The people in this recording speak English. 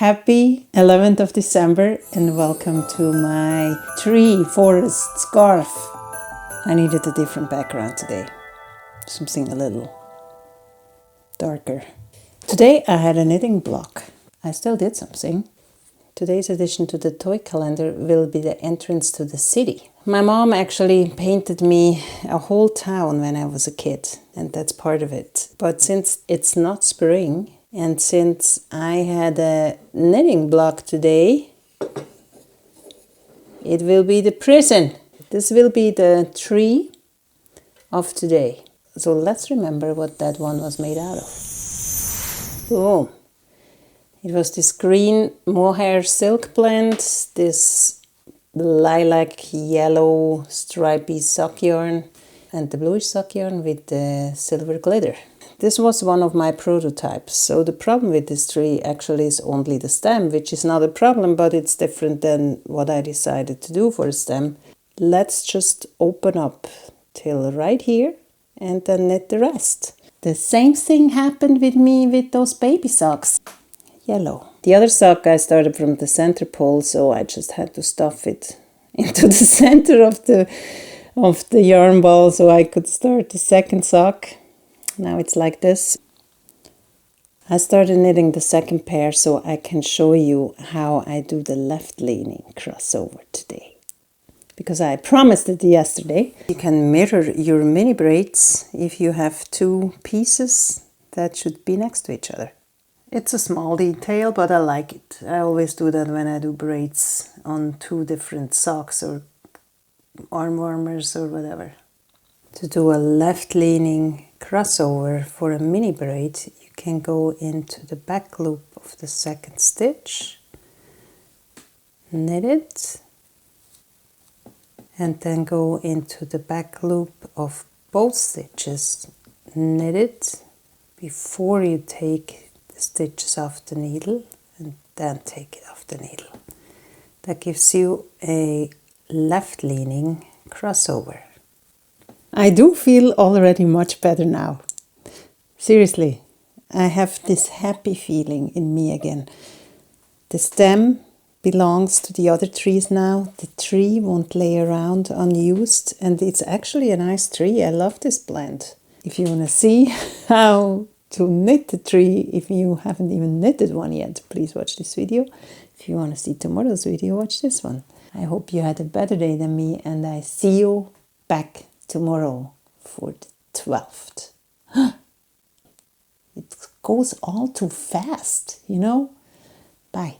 Happy 11th of December and welcome to my tree forest scarf. I needed a different background today, something a little darker. Today I had a knitting block. I still did something. Today's addition to the toy calendar will be the entrance to the city. My mom actually painted me a whole town when I was a kid, and that's part of it. But since it's not spring, and since I had a knitting block today, it will be the prison. This will be the tree of today. So let's remember what that one was made out of. Boom. It was this green mohair silk blend, this lilac yellow stripy sock yarn, and the bluish sock yarn with the silver glitter. This was one of my prototypes. So the problem with this tree actually is only the stem, which is not a problem, but it's different than what I decided to do for a stem. Let's just open up till right here and then knit the rest. The same thing happened with me with those baby socks. Yellow. The other sock I started from the center pole, so I just had to stuff it into the center of the yarn ball so I could start the second sock. Now it's like this. I started knitting the second pair so I can show you how I do the left leaning crossover today, because I promised it yesterday. You can mirror your mini braids if you have two pieces that should be next to each other. It's a small detail, but I like it. I always do that when I do braids on two different socks or arm warmers or whatever. To do a left-leaning crossover for a mini braid, you can go into the back loop of the second stitch, knit it, and then go into the back loop of both stitches, knit it before you take the stitches off the needle and then take it off the needle. That gives you a left-leaning crossover. I do feel already much better now. Seriously, I have this happy feeling in me again. The stem belongs to the other trees now. The tree won't lay around unused, and it's actually a nice tree. I love this blend. If you want to see how to knit the tree, if you haven't even knitted one yet, please watch this video. If you want to see tomorrow's video, watch this one. I hope you had a better day than me, and I see you back tomorrow for the 12th. It goes all too fast, you know? Bye.